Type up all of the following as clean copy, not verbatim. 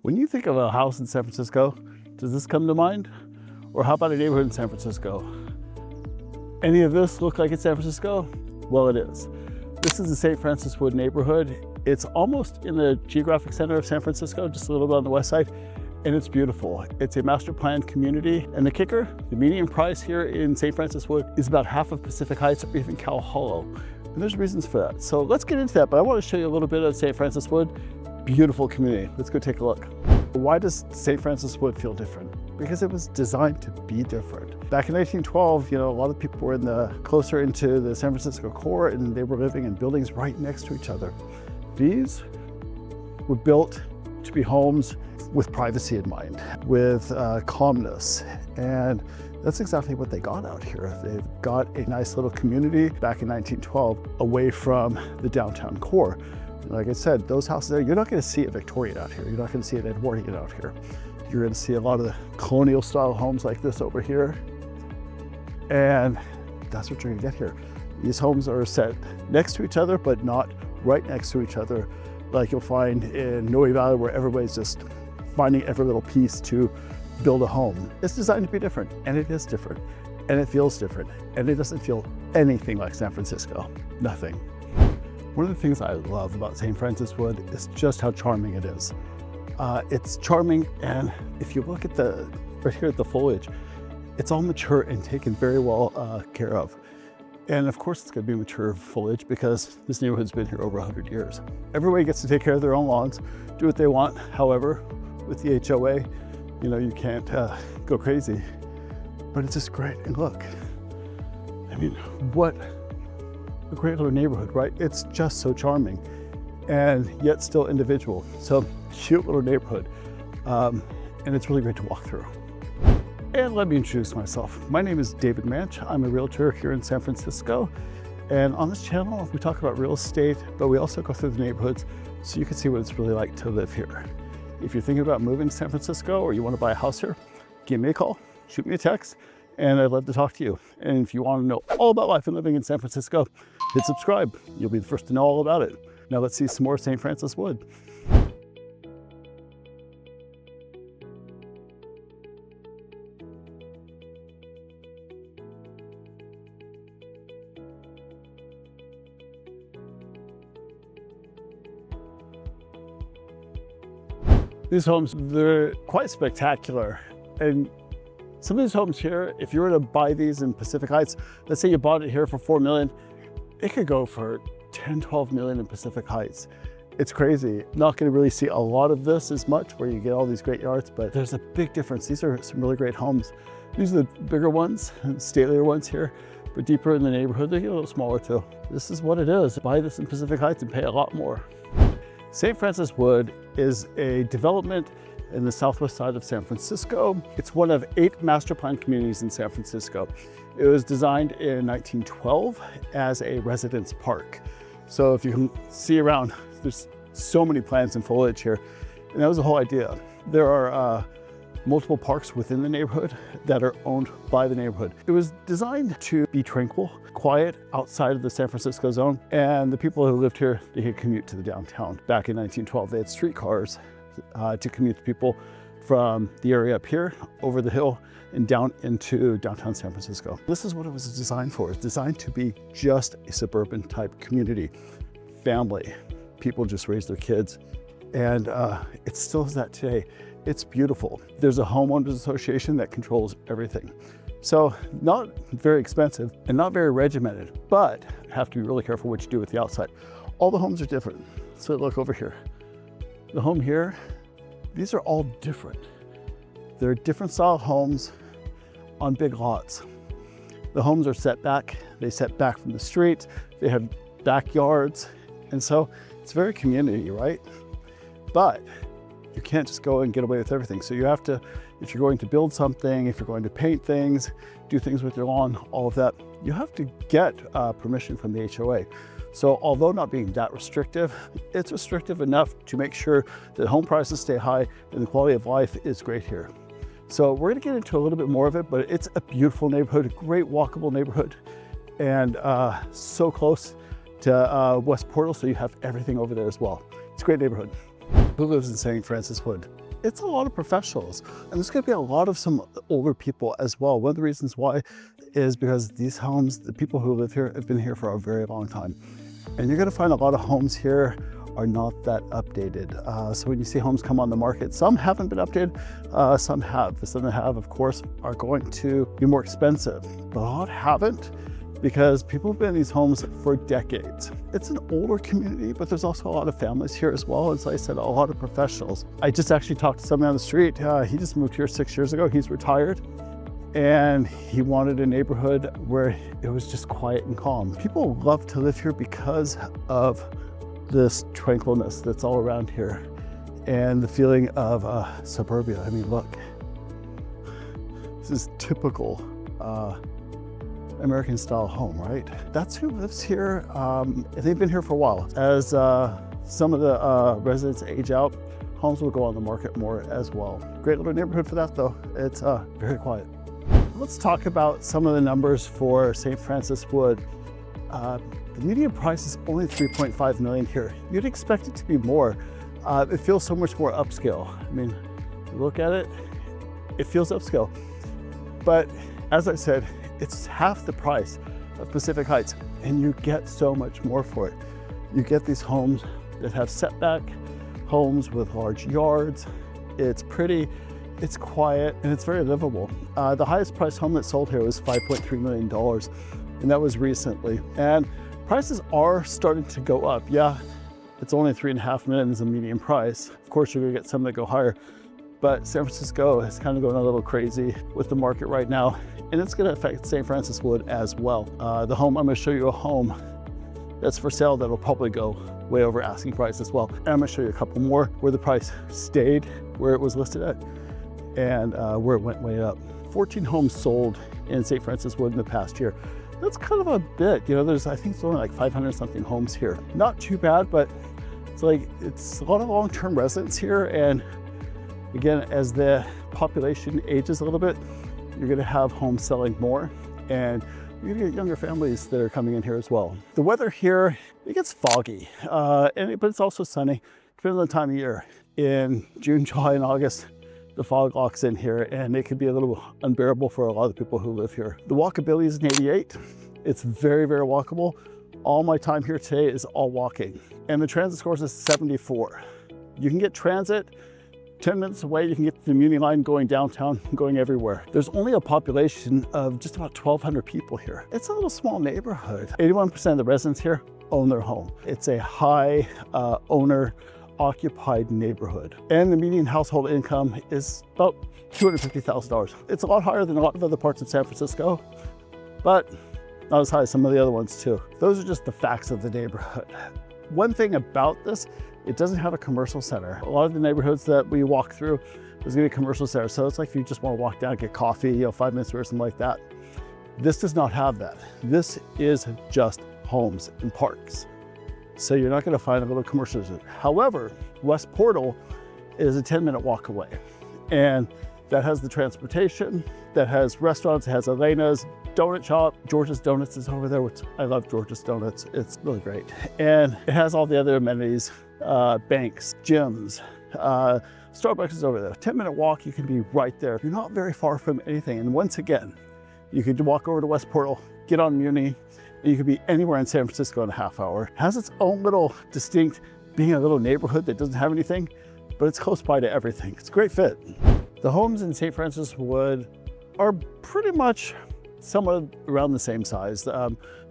When you think of a house in San Francisco, does this come to mind? Or how about a neighborhood in San Francisco? Any of this look like it's San Francisco? Well, it is. This is the St. Francis Wood neighborhood. It's almost in the geographic center of San Francisco, just a little bit on the west side, and it's beautiful. It's a master planned community, and the kicker, the median price here in St. Francis Wood is about half of Pacific Heights or even Cow Hollow. And there's reasons for that. So let's get into that, but I want to show you a little bit of St. Francis Wood. Beautiful community. Let's go take a look. Why does St. Francis Wood feel different? Because it was designed to be different. Back in 1912, a lot of people were closer into the San Francisco core, and they were living in buildings right next to each other. These were built to be homes with privacy in mind, with calmness, and that's exactly what they got out here. They've got a nice little community back in 1912 away from the downtown core. Like I said, those houses there, you're not going to see a Victorian out here. You're not going to see an Edwardian out here. You're going to see a lot of the colonial style homes like this over here. And that's what you're going to get here. These homes are set next to each other, but not right next to each other, like you'll find in Noe Valley, where everybody's just finding every little piece to build a home. It's designed to be different, and it is different, and it feels different, and it doesn't feel anything like San Francisco. Nothing. One of the things I love about St. Francis Wood is just how charming it is. It's charming, and if you look at right here at the foliage, it's all mature and taken very well care of. And of course it's going to be mature foliage because this neighborhood's been here over 100 years. Everybody gets to take care of their own lawns, do what they want. However, with the HOA, you can't go crazy, but it's just great. And look, I mean, what a great little neighborhood, right? It's just so charming and yet still individual. So cute little neighborhood. And it's really great to walk through. And let me introduce myself. My name is David Manch. I'm a realtor here in San Francisco. And on this channel, we talk about real estate, but we also go through the neighborhoods so you can see what it's really like to live here. If you're thinking about moving to San Francisco or you want to buy a house here, give me a call, shoot me a text, and I'd love to talk to you. And if you want to know all about life and living in San Francisco, hit subscribe. You'll be the first to know all about it. Now let's see some more St. Francis Wood. These homes, they're quite spectacular. And some of these homes here, if you were to buy these in Pacific Heights, let's say you bought it here for $4 million, it could go for 10, 12 million in Pacific Heights. It's crazy. Not gonna really see a lot of this as much where you get all these great yards, but there's a big difference. These are some really great homes. These are the bigger ones, statelier ones here, but deeper in the neighborhood, they get a little smaller too. This is what it is. Buy this in Pacific Heights and pay a lot more. St. Francis Wood is a development in the southwest side of San Francisco. It's one of 8 master plan communities in San Francisco. It was designed in 1912 as a residence park. So if you can see around, there's so many plants and foliage here, and that was the whole idea. There are multiple parks within the neighborhood that are owned by the neighborhood. It was designed to be tranquil, quiet outside of the San Francisco zone, and the people who lived here, they could commute to the downtown. Back in 1912, they had streetcars to commute the people from the area up here, over the hill, and down into downtown San Francisco. This is what it was designed for. It's designed to be just a suburban type community. Family, people just raise their kids, and it still is that today. It's beautiful. There's a homeowners association that controls everything. So not very expensive and not very regimented, but have to be really careful what you do with the outside. All the homes are different. So look over here. The home here, these are all different. They're different style homes on big lots. The homes are set back. They set back from the street. They have backyards. And so it's very community, right? But you can't just go and get away with everything. So you have to, if you're going to build something, if you're going to paint things, do things with your lawn, all of that, you have to get permission from the HOA. So although not being that restrictive, it's restrictive enough to make sure that home prices stay high and the quality of life is great here. So we're gonna get into a little bit more of it, but it's a beautiful neighborhood, a great walkable neighborhood, and so close to West Portal, so you have everything over there as well. It's a great neighborhood. Who lives in St. Francis Wood? it's a lot of professionals. And there's gonna be a lot of some older people as well. One of the reasons why is because these homes, the people who live here have been here for a very long time. And you're gonna find a lot of homes here are not that updated. So when you see homes come on the market, some haven't been updated, some have. Some that have, of course, are going to be more expensive, but a lot haven't, because people have been in these homes for decades. It's an older community, but there's also a lot of families here as well. As I said, a lot of professionals. I just actually talked to someone on the street. He just moved here 6 years ago. He's retired, and he wanted a neighborhood where it was just quiet and calm. People love to live here because of this tranquilness that's all around here and the feeling of suburbia. I mean, look, this is typical American style home, right? That's who lives here. They've been here for a while. As some of the residents age out, homes will go on the market more as well. Great little neighborhood for that though. It's very quiet. Let's talk about some of the numbers for St. Francis Wood. The median price is only $3.5 million here. You'd expect it to be more. It feels so much more upscale. I mean, look at it, it feels upscale. But as I said, it's half the price of Pacific Heights, and you get so much more for it. You get these homes that have setback, homes with large yards. It's pretty, it's quiet, and it's very livable. The highest priced home that sold here was $5.3 million, and that was recently. And prices are starting to go up. Yeah, it's only $3.5 million as a median price. Of course, you're gonna get some that go higher, but San Francisco is kind of going a little crazy with the market right now, and it's gonna affect St. Francis Wood as well. The home, I'm gonna show you a home that's for sale that'll probably go way over asking price as well. And I'm gonna show you a couple more where the price stayed where it was listed at and where it went way up. 14 homes sold in St. Francis Wood in the past year. That's kind of a bit, you know, I think it's only like 500 something homes here. Not too bad, but it's a lot of long-term residents here. And again, as the population ages a little bit, you're gonna have homes selling more, and you're gonna get younger families that are coming in here as well. The weather here, it gets foggy, but it's also sunny, depending on the time of year. In June, July, and August, the fog locks in here, and it can be a little unbearable for a lot of people who live here. The walkability is an 88. It's very, very walkable. All my time here today is all walking. And the transit score is 74. You can get transit 10 minutes away. You can get the Muni line going downtown, going everywhere. There's only a population of just about 1,200 people here. It's a little small neighborhood. 81% of the residents here own their home. It's a high owner occupied neighborhood. And the median household income is about $250,000. It's a lot higher than a lot of other parts of San Francisco, but not as high as some of the other ones too. Those are just the facts of the neighborhood. One thing about this, it doesn't have a commercial center. A lot of the neighborhoods that we walk through, there's gonna be a commercial center. So it's like if you just wanna walk down, get coffee, 5 minutes or something like that. This does not have that. This is just homes and parks. So you're not gonna find a little commercial. However, West Portal is a 10-minute walk away. And that has the transportation, that has restaurants, it has Elena's donut shop. George's Donuts is over there, which I love George's Donuts. It's really great. And it has all the other amenities, banks, gyms, Starbucks is over there. 10-minute walk, you can be right there. You're not very far from anything. And once again, you could walk over to West Portal, get on Muni, and you could be anywhere in San Francisco in a half hour. It has its own little distinct, being a little neighborhood that doesn't have anything, but it's close by to everything. It's a great fit. The homes in St. Francis Wood are pretty much somewhat around the same size,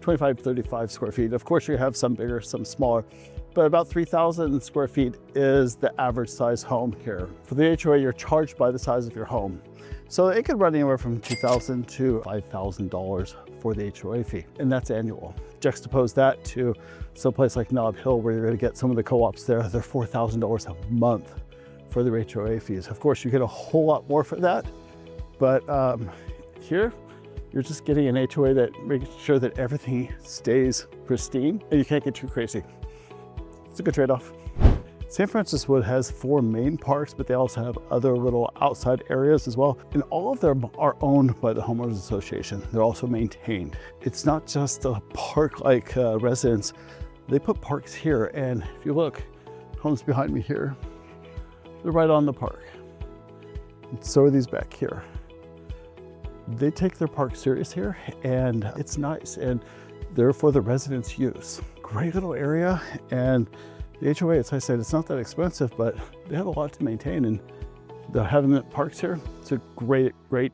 25, 35 square feet. Of course, you have some bigger, some smaller, but about 3,000 square feet is the average size home here. For the HOA, you're charged by the size of your home. So it could run anywhere from $2,000 to $5,000 for the HOA fee, and that's annual. Juxtapose that to someplace like Nob Hill, where you're gonna get some of the co-ops there, they're $4,000 a month for their HOA fees. Of course, you get a whole lot more for that, but here, you're just getting an HOA that makes sure that everything stays pristine and you can't get too crazy. It's a good trade-off. St. Francis Wood has 4 main parks, but they also have other little outside areas as well. And all of them are owned by the Homeowners Association. They're also maintained. It's not just a park-like residence. They put parks here. And if you look, homes behind me here, they're right on the park. So are these back here. They take their park serious here, and it's nice, and they're for the residents' use. Great little area, and the HOA, as I said, it's not that expensive, but they have a lot to maintain, and having the parks here, it's a great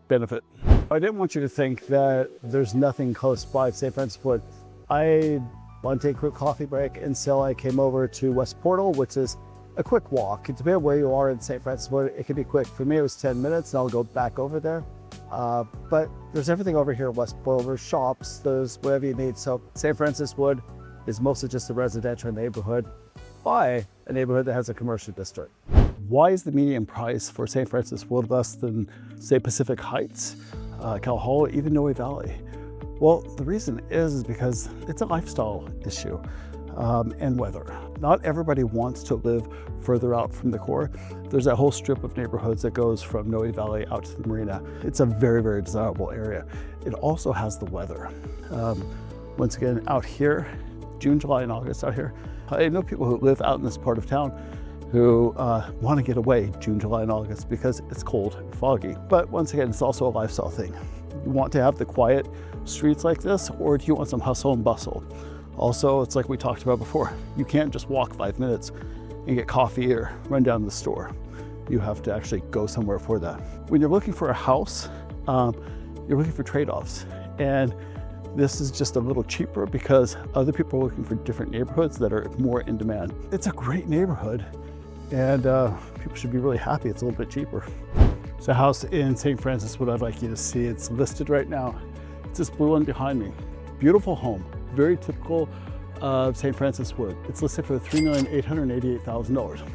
benefit. I didn't want you to think that there's nothing close by St. Francis Wood. I wanted to take a quick coffee break, and so I came over to West Portal, which is a quick walk. It depends where you are in St. Francis Wood. It can be quick. For me, it was 10 minutes, and I'll go back over there. But there's everything over here at West Portal. There's shops, there's whatever you need. So St. Francis Wood is mostly just a residential neighborhood by a neighborhood that has a commercial district. Why is the median price for St. Francis Wood less than, say, Pacific Heights, Calhoun, even Noe Valley? Well, the reason is because it's a lifestyle issue and weather. Not everybody wants to live further out from the core. There's that whole strip of neighborhoods that goes from Noe Valley out to the marina. It's a very desirable area. It also has the weather. Once again, out here, June, July, and August out here, I know people who live out in this part of town who want to get away June, July, and August because it's cold and foggy. But once again, it's also a lifestyle thing. You want to have the quiet streets like this, or do you want some hustle and bustle? Also, it's like we talked about before. You can't just walk 5 minutes and get coffee or run down to the store. You have to actually go somewhere for that. When you're looking for a house, you're looking for trade-offs. And this is just a little cheaper because other people are looking for different neighborhoods that are more in demand. It's a great neighborhood, and people should be really happy it's a little bit cheaper. It's a house in St. Francis Wood I'd like you to see. It's listed right now. It's this blue one behind me. Beautiful home, very typical of St. Francis Wood. It's listed for $3,888,000.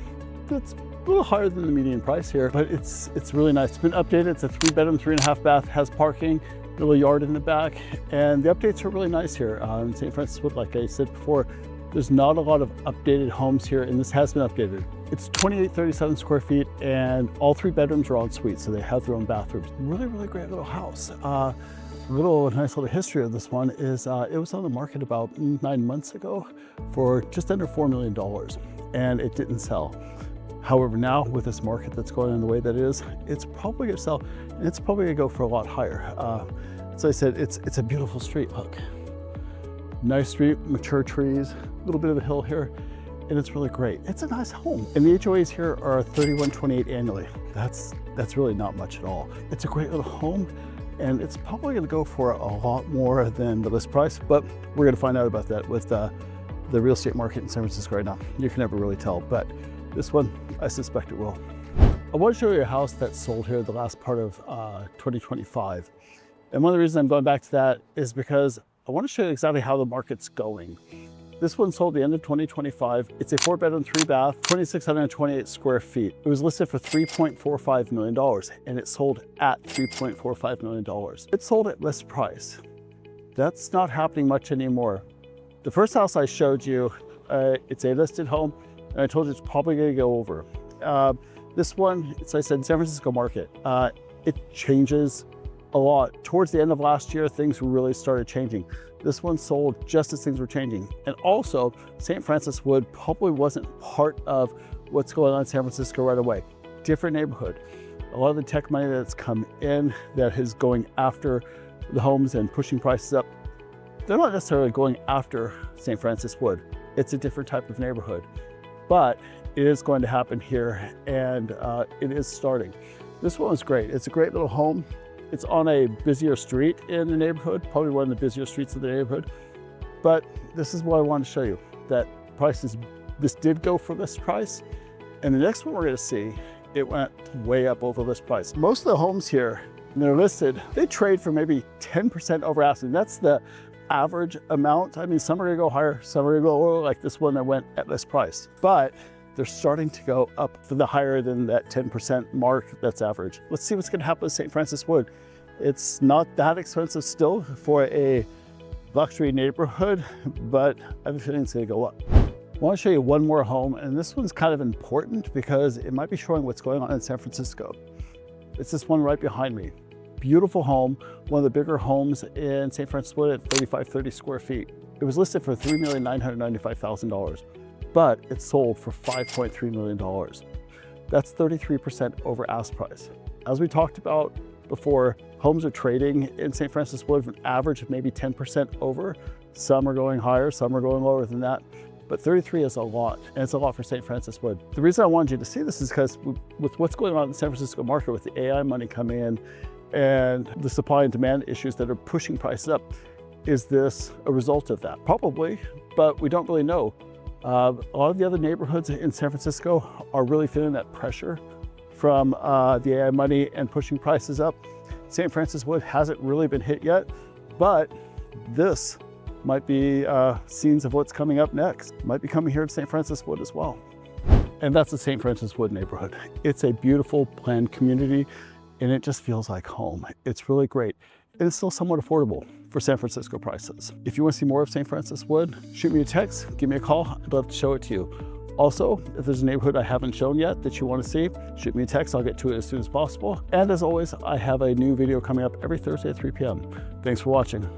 That's a little higher than the median price here, but it's really nice. It's been updated. It's a 3-bedroom, 3.5 bath, has parking, little yard in the back, and the updates are really nice here. In St. Francis Wood, like I said before, there's not a lot of updated homes here, and this has been updated. It's 2837 square feet, and all 3 bedrooms are en suite, so they have their own bathrooms. Really great little house. Nice little history of this one is it was on the market about 9 months ago for just under $4 million, and it didn't sell. However, now with this market that's going on the way that it is, it's probably gonna sell, and it's probably gonna go for a lot higher. As I said, it's a beautiful street, look. Nice street, mature trees, a little bit of a hill here, and it's really great. It's a nice home. And the HOAs here are $31.28 annually. That's really not much at all. It's a great little home, and it's probably gonna go for a lot more than the list price, but we're gonna find out about that with the real estate market in San Francisco right now. You can never really tell, but this one, I suspect it will. I want to show you a house that sold here the last part of 2025. And one of the reasons I'm going back to that is because I want to show you exactly how the market's going. This one sold the end of 2025. It's a 4-bedroom, 3-bath, 2,628 square feet. It was listed for $3.45 million, and it sold at $3.45 million. It sold at list price. That's not happening much anymore. The first house I showed you, it's a listed home, and I told you it's probably gonna go over. This one, as I said, San Francisco market, it changes a lot. Towards the end of last year, things really started changing. This one sold just as things were changing. And also, St. Francis Wood probably wasn't part of what's going on in San Francisco right away. Different neighborhood. A lot of the tech money that's come in that is going after the homes and pushing prices up, they're not necessarily going after St. Francis Wood. It's a different type of neighborhood. But it is going to happen here, and it is starting. This one is great. It's a great little home. It's on a busier street in the neighborhood, probably one of the busier streets of the neighborhood. But this is what I wanted to show you, that this did go for list price. And the next one we're gonna see, it went way up over list price. Most of the homes here, when they're listed, they trade for maybe 10% over asking. That's the average amount. I mean, some are gonna go higher, some are gonna go lower, like this one that went at list price. But they're starting to go up for the higher than that 10% mark that's average. Let's see what's gonna happen with St. Francis Wood. It's not that expensive still for a luxury neighborhood, but I have a feeling it's gonna go up. I wanna show you one more home, and this one's kind of important because it might be showing what's going on in San Francisco. It's this one right behind me. Beautiful home, one of the bigger homes in St. Francis Wood at 3,530 square feet. It was listed for $3,995,000, but it sold for $5.3 million. That's 33% over ask price. As we talked about before, homes are trading in St. Francis Wood an average of maybe 10% over. Some are going higher, some are going lower than that. But 33 is a lot, and it's a lot for St. Francis Wood. The reason I wanted you to see this is because with what's going on in the San Francisco market, with the AI money coming in and the supply and demand issues that are pushing prices up, is this a result of that? Probably, but we don't really know. A lot of the other neighborhoods in San Francisco are really feeling that pressure from the AI money and pushing prices up. St. Francis Wood hasn't really been hit yet, but this might be scenes of what's coming up next. Might be coming here to St. Francis Wood as well. And that's the St. Francis Wood neighborhood. It's a beautiful planned community, and it just feels like home. It's really great. And it's still somewhat affordable for San Francisco prices. If you want to see more of St. Francis Wood, shoot me a text, give me a call. I'd love to show it to you. Also, if there's a neighborhood I haven't shown yet that you want to see, shoot me a text. I'll get to it as soon as possible. And as always, I have a new video coming up every Thursday at 3 p.m. Thanks for watching.